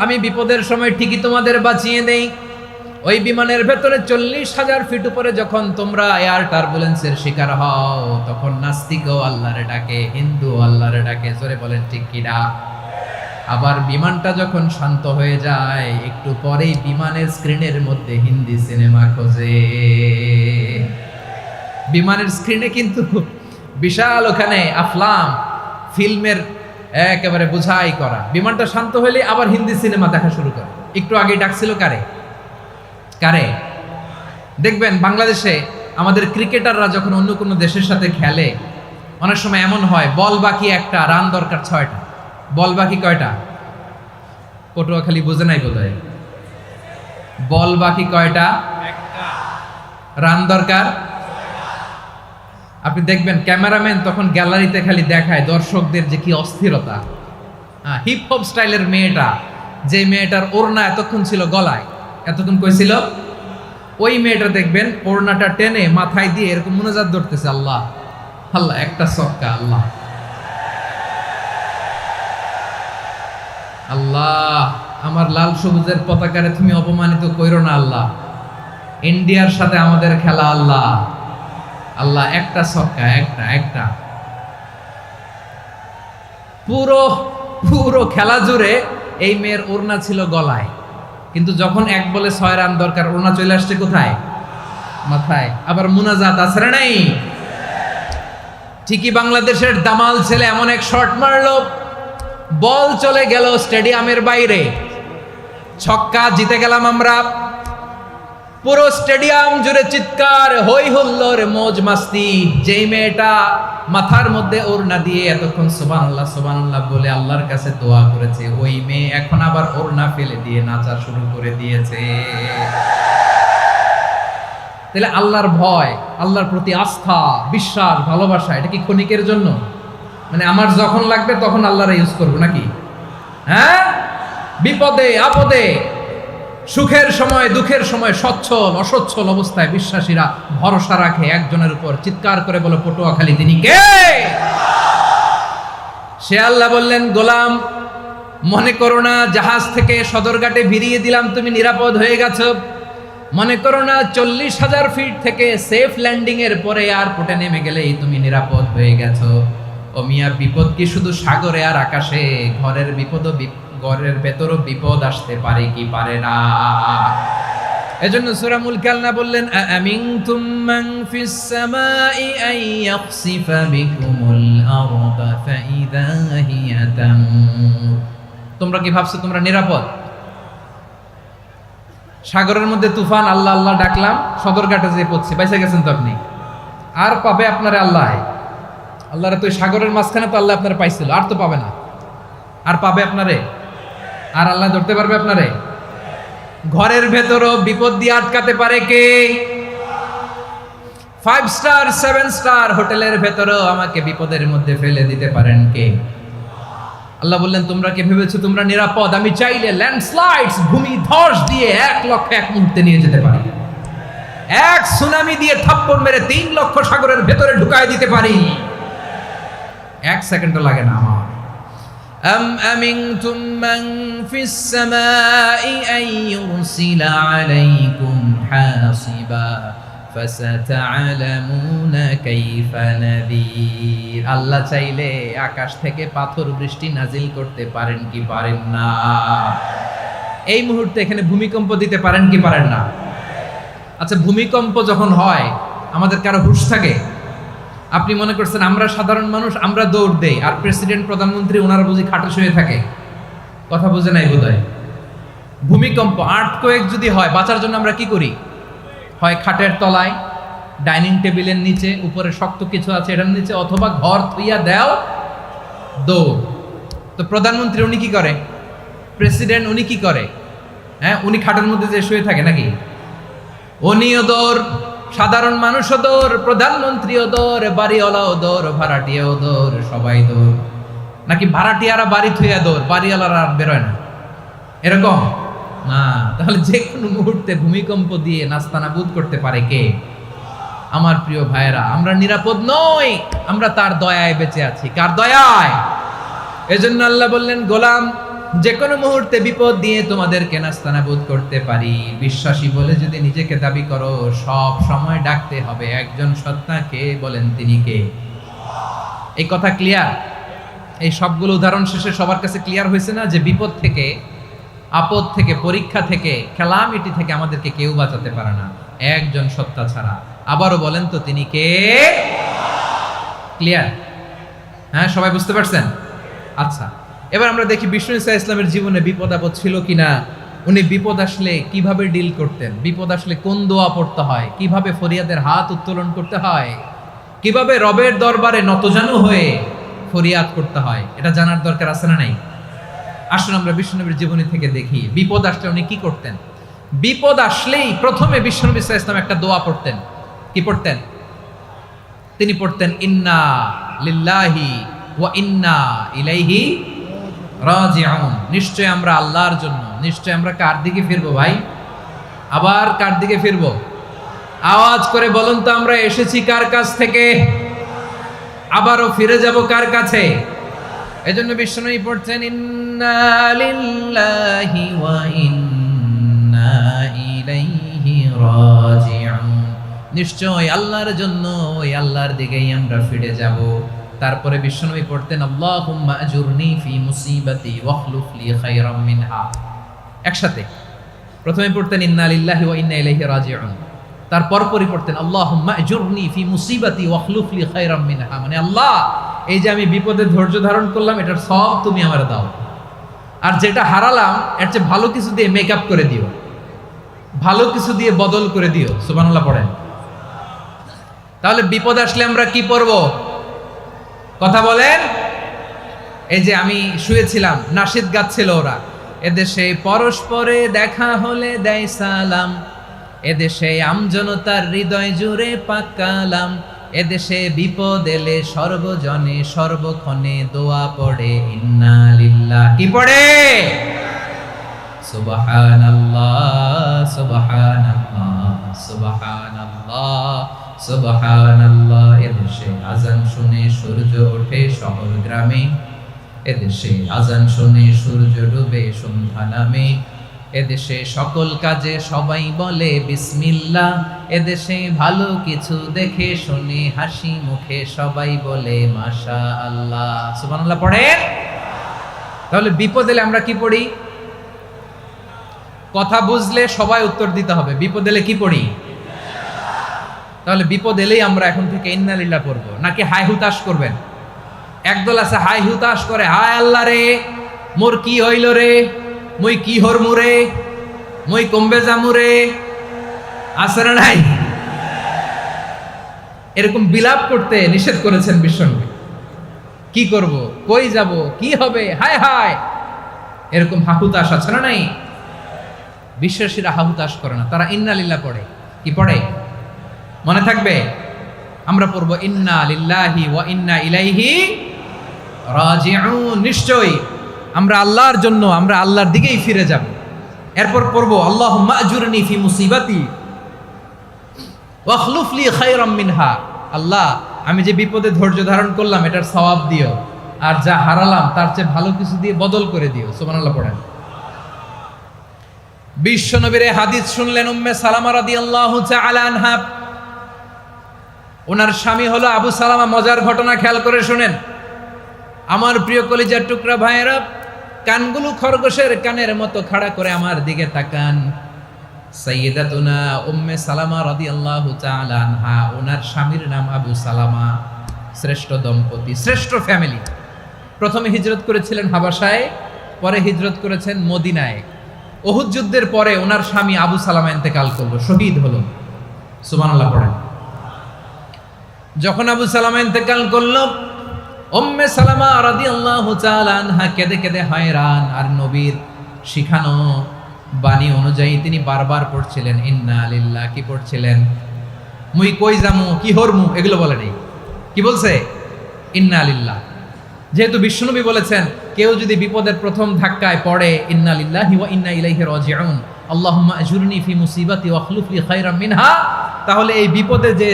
আমি বিপদের সময় ঠিকই তোমাদের বাঁচিয়ে দেই। ওই বিমানের ভেতরে 40,000 ফিট উপরে যখন তোমরা এয়ার টার্বুলেন্সের শিকার হও, তখন নাস্তিকও আল্লাহরে ডাকে, হিন্দু আল্লাহরে ডাকে। জোরে বলেন ঠিক কিনা? আবার বিমানটা যখন শান্ত হয়ে যায়, একটু পরেই বিমানের স্ক্রিনের মধ্যে হিন্দি সিনেমা খোঁজে। বিমানের স্ক্রিনে কিন্তু বিশাল ওখানে আফলাম ফিল্মের একেবারে বোঝাই করা। বিমানটা শান্ত হলে আবার হিন্দি সিনেমা দেখা শুরু করে। একটু আগে ডাকছিল কারে কারে? দেখবেন বাংলাদেশে আমাদের ক্রিকেটাররা যখন অন্য কোনো দেশের সাথে খেলে, অনেক সময় এমন হয় বল বাকি একটা, রান দরকার 6টা। বল বাকি কয়টা? পটুয়াখালী বুঝে নাই বোধহয়। বল বাকি কয়টা? রান দরকার। আপনি দেখবেন ক্যামেরাম্যান তখন গ্যালারিতে খালি দেখায় দর্শকদের যে কি অস্থিরতা। হিপ হপ স্টাইলের মেয়েটা, যে মেয়েটার ওড়না এতক্ষণ ছিল গলায়, এতক্ষণ কইছিল, ওই মেয়েটা দেখবেন ওড়নাটা টেনে মাথায় দিয়ে এরকম মুনাজাত ধরতেছে, আল্লাহ আল্লাহ, একটা সক্কা, আল্লাহ আল্লাহ, আমার লাল সবুজের পতাকারে তুমি অপমানিত কইরো না আল্লাহ, ইন্ডিয়ার সাথে আমাদের খেলা আল্লাহ আল্লাহ, একটা সক্কা, একটা একটা। পুরো পুরো খেলা জুড়ে এই মেয়ের ওড়না ছিল গলায়, কিন্তু যখন 1 বলে 6 রান দরকার, ওড়না চলে আসছে কোথায়? মাথায়। আবার মুনাজাত আছে না নাই? ঠিকই বাংলাদেশের দামাল ছেলে এমন এক শট মারলো, বল চলে গেল স্টেডিয়ামের বাইরে, ছক্কা, জিতে গেলাম আমরা। পুরো স্টেডিয়াম জুড়ে চিৎকার, হই হুল্লোড়, মৌজ মাস্তি। যেই মেয়েটা মাথার মধ্যে ওড়না দিয়ে এতক্ষণ সুবহানাল্লাহ সুবহানাল্লাহ বলে আল্লাহর কাছে দোয়া করেছে, ওই মেয়ে এখন আবার ওড়না ফেলে দিয়ে নাচা শুরু করে দিয়েছে। তাহলে আল্লাহর ভয়, আল্লাহর প্রতি আস্থা, বিশ্বাস, ভালোবাসা, এটা কি ক্ষণিকের জন্য? মানে আমার যখন লাগবে তখন আল্লাহরে ইউজ করবো নাকি? হ্যাঁ, বিপদে আপদে, সুখের সময় দুঃখের সময়, সচ্ছল অসচ্ছল অবস্থায় বিশ্বাসীরা ভরসা রাখে একজনের উপর। চিৎকার করে বলো, পটুয়াখালী তিনি কে? সে আল্লাহ বললেন, গোলাম মনে করো না জাহাজ থেকে সদরঘাটে ভিড়িয়ে দিলাম তুমি নিরাপদ হয়ে গেছো। মনে করো না 40,000 ফিট থেকে সেফ ল্যান্ডিং এর পরে এয়ারপোর্টে নেমে গেলেই তুমি নিরাপদ হয়ে গেছো। ও মিয়া, বিপদ কি শুধু সাগরে আর আকাশে? ঘরের বিপদও, ঘরের ভেতরও বিপদ আসতে পারে কি পারে না? এজন্য সূরা মুলক আল্লাহ বললেন, আমিনতুম মান ফিস সামাই আন ইয়াখসিফা বিকুমুল আরদা ফাইযা হিয়া তামুর। তোমরা কি ভাবছো তোমরা নিরাপদ? সাগরের মধ্যে তুফান, আল্লাহ আল্লাহ ডাকলাম, সদরঘাটে যেয়ে পড়ছি, বাইসা গেছেন তো আপনি। আর পাবে আপনারে আল্লাহ? আল্লাহরে তো সাগরের মাঝখানে তো আল্লাহ আপনারে পাইছিল, আর তো পাবে না। আর পাবে আপনারে? আর আল্লাহ ধরতে পারবে আপনারে? ঘরের ভেতরও বিপদ দিয়ে আটকাতে পারে কে? 5 স্টার 7 স্টার হোটেলের ভেতরও আমাকে বিপদের মধ্যে ফেলে দিতে পারেন কে? আল্লাহ বললেন, তোমরা কি ভেবেছো তোমরা নিরাপদ? আমি চাইলে ল্যান্ডস্লাইডস, ভূমি ধস দিয়ে 1 লক্ষ 1 মুহূর্তে নিয়ে যেতে পারি। এক সুনামি দিয়ে থাপ্পড় মেরে 3 লক্ষ সাগরের ভেতরে ঢুকায় দিতে পারি। 1 সেকেন্ডও লাগে না আমার। أم أمنتم من في السماء أن يرسل عليكم حاصبا فستعلمون كيف نذير। আল্লাহ চাইলে আকাশ থেকে পাথর বৃষ্টি নাজিল করতে পারেন কি পারেন না? এই মুহূর্তে এখানে ভূমিকম্প দিতে পারেন কি পারেন না? আচ্ছা, ভূমিকম্প যখন হয় আমাদের কারো হুঁশ থাকে? আপনি মনে করছেন আমরা সাধারণ মানুষ, আমরা দৌড় দেই, আর প্রেসিডেন্ট প্রধানমন্ত্রী ওনারা বুঝি খাটে শুয়ে থাকে? কথা বুঝে নাই বোধহয়। ভূমিকম্প, আর্থকোয়েক যদি হয়, বাঁচার জন্য আমরা কি করি? হয় খাটের তলায়, ডাইনিং টেবিলের নিচে, উপরে শক্ত কিছু আছে এটার নিচে, অথবা ঘর থুইয়া দেও দৌড়। তো প্রধানমন্ত্রী উনি কি করে? প্রেসিডেন্ট উনি কি করে? হ্যাঁ, উনি খাটের মধ্যে যে শুয়ে থাকে নাকি? উনিও দৌড়, সাধারণ মানুষও দৌড়, প্রধানমন্ত্রীও দৌড়, বাড়িওয়ালাও দৌড়, ভাড়াটিয়াও দৌড়, সবাই দৌড়। নাকি ভাড়াটিয়ারা বাড়ি থুইয়া দৌড়, বাড়িওয়ালারা আর বেরোয় না? এরকম না। তাহলে যে কোনো মুহূর্তে ভূমিকম্প দিয়ে নাস্তানাবুদ করতে পারে কে? আমার প্রিয় ভাইয়েরা, আমরা নিরাপদ নই, আমরা তার দয়ায় বেঁচে আছি। কার দয়ায়? এজন্য আল্লাহ বললেন, গোলাম যে কোনো মুহূর্তে বিপদ দিয়ে তোমাদেরকে নাস্তানাবুদ করতে পারি। বিশ্বাসী বলে যদি নিজেকে দাবি করো, সব সময় ডাকতে হবে একজন সত্তাকে। বলেন তিনি কে? এই কথা ক্লিয়ার? এই সবগুলো উদাহরণ শেষে সবার কাছে ক্লিয়ার হয়েছে না যে বিপদ থেকে, আপদ থেকে, পরীক্ষা থেকে, ক্যালামিটি থেকে আমাদেরকে কেউ বাঁচাতে পারে না একজন সত্তা ছাড়া। আবারও বলেন তো তিনি কে? ক্লিয়ার? হ্যাঁ, সবাই বুঝতে পারছেন? আচ্ছা, এবার আমরা দেখি বিষ্ণু ঈসা ইসলামের জীবনে বিপদ আপদ ছিল কিনা। উনি বিপদ আসলে কিভাবে ডিল করতেন, বিপদ আসলে কোন দোয়া পড়তে হয়, কিভাবে ফরিয়াদের হাত উত্তোলন করতে হয়, কিভাবে রবের দরবারে নতজানু হয়ে ফরিয়াদ করতে হয়, এটা জানার দরকার আছে না নাই? আসুন আমরা বিশ্বনবীর জীবনী থেকে দেখি বিপদ আসলে উনি কি করতেন। বিপদ আসলেই প্রথমে বিশ্বনবী সাল্লাল্লাহু আলাইহি ওয়াসাল্লাম একটা দোয়া পড়তেন। কি পড়তেন? তিনি পড়তেন ইন্না লিল্লাহি ওয়া ইন্না ইলাইহি রাজিউন। নিশ্চয় আমরা আল্লাহর জন্য, নিশ্চয় আমরা কার দিকে ফিরবো ভাই? আবার কার দিকে ফিরবো? আওয়াজ করে বলুন তো, আমরা এসেছি কার কাছ থেকে, আবারও ফিরে যাব কার কাছে? এজন্য বিশ্বনবী পড়ছেন ইন্না লিল্লাহি ওয়া ইন্না ইলাইহি রাজিউন। নিশ্চয় আল্লাহর জন্য, ওই আল্লাহর দিকেই আমরা ফিরে যাব। তারপরে বিশ্বনবী পড়তেন আল্লাহুম্মা আজুরনি ফি মুসিবাতি ওয়াখলুফ লি খায়রাম মিনহা। একসাথে প্রথমে পড়তেন ইন্না লিল্লাহি ওয়া ইন্না ইলাইহি রাজিউন, তারপর পরে পড়তেন আল্লাহুম্মা আজুরনি ফি মুসিবাতি ওয়াখলুফ লি খায়রাম মিনহা। মানে আল্লাহ, এই যে আমি বিপদে ধৈর্য ধারণ করলাম, এটার সব তুমি আমারে দাও, আর যেটা হারালাম এর চেয়ে ভালো কিছু দিয়ে মেকআপ করে দিও, ভালো কিছু দিয়ে বদল করে দিও। সুবহানাল্লাহ পড়েন। তাহলে বিপদ আসলে আমরা কি পড়ব? কথা বলেন। এই যে আমি শুয়েছিলাম, নাশিদ গাচ্ছিল ওরা, এদেশে পরস্পরে দেখা হলে দেয় সালাম, এদেশে আমজনতার হৃদয় জুড়ে পাকালাম, এদেশে বিপদ এলে সর্বজনে সর্বক্ষণে দোয়া পড়ে ইন্না লিল্লাহ। কি পড়ে? সুবহানাল্লাহ সুবহানাল্লাহ সুবহানাল্লাহ সুবহানাল্লাহ। এদেশে আজান শুনে সূর্য ওঠে শহর গ্রামে, এদেশে আজান শুনে সূর্য ডুবে সন্ধ্যা নামে, এদেশে সকল কাজে সবাই বলে বিসমিল্লাহ, এদেশে ভালো কিছু দেখে শুনে হাসি মুখে সবাই বলে মাশাআল্লাহ। সুবহানাল্লাহ পড়েন। তাহলে বিপদ এলে আমরা কি পড়ি? কথা বুঝলে সবাই উত্তর দিতে হবে। বিপদ এলে কি পড়ি? তাহলে বিপদ এলেই আমরা এখন থেকে ইন্না লিল্লাহ পড়বো, নাকি হাই হুতাশ করবেন? একদল আছে হাই হুতাশ করে, হায় আল্লাহ রে মোর কি হইল রে, মই কি হরমু রে, মই কমবে জামু রে, আছে না নাই? এরকম বিলাপ করতে নিষেধ করেছেন বিশ্বনবী। কি করব, কই যাব, কি হবে, হায় হায়, এরকম হাহুতাশ আছে না নাই? বিশ্বাসীরা হাহুতাশ করে না, তারা ইন্না লিল্লাহ পড়ে। কি পড়ে? মনে থাকবে? আমরা পড়বো ইন্না লিল্লাহি ওয়া ইন্না ইলাইহি রাজিউন। নিশ্চয়ই আমরা আল্লাহর জন্য, আমরা আল্লাহর দিকেই ফিরে যাব। এরপর পড়বো আল্লাহুম্মা আজুরনি ফি মুসিবাতি ওয়াখলুফ লি খায়রাম মিনহা। আল্লাহ, আমি যে বিপদে ধৈর্য ধারণ করলাম এটার সওয়াব দিও, আর যা হারালাম তার চেয়ে ভালো কিছু দিয়ে বদল করে দিও। সুবহানাল্লাহ পড়েন। বিশ্বনবীর হাদিস শুনলেন উম্মে সালামা রাদিয়াল্লাহু তাআলা আনহা। ওনার স্বামী হলো আবু সালামা। মজার ঘটনা খেয়াল করে শুনেন আমার প্রিয় কলিজার টুকরা ভাইয়েরা। কানগুলো খরগোশের কানের মতো খাড়া করে আমার দিকে তাকান। সাইয়্যিদাতুনা উম্মে সালামা রাদিয়াল্লাহু তাআলা আনহা, ওনার স্বামীর নাম আবু সালামা। শ্রেষ্ঠ দম্পতি, শ্রেষ্ঠ ফ্যামিলি। প্রথমে হিজরত করেছিলেন হাবাসায়, পরে হিজরত করেছেন মদিনায়। উহুদ যুদ্ধের পরে ওনার স্বামী আবু সালামা ইন্তেকাল করলো, শহীদ হলো। সুবহানাল্লাহ পড়েন। যখন আবু সালামা ইন্তেকাল করলো, উম্মে সালামা রাদিয়াল্লাহু তাআলা আনহা কেঁদে কেঁদে হয়রান। আর নবীর শিখানো বাণী অনুযায়ী তিনি বারবার পড়ছিলেন ইন্না লিল্লাহ। কি পড়ছিলেন? মুই কই যামু, কি হরমু, এগুলো বলে নেই। কি বলছে? ইন্না লিল্লাহ। যেহেতু বিশ্বনবী বলেছেন কেউ যদি বিপদের প্রথম ধাক্কায় পড়ে ইন্না লিল্লাহি ওয়া ইন্না ইলাইহি রাজিউন, আল্লাহুম্মা আজুরনি ফি মুসিবাতি ওয়াখলুফ লি খায়রাম মিনহা, তাহলে এই বিপদে যে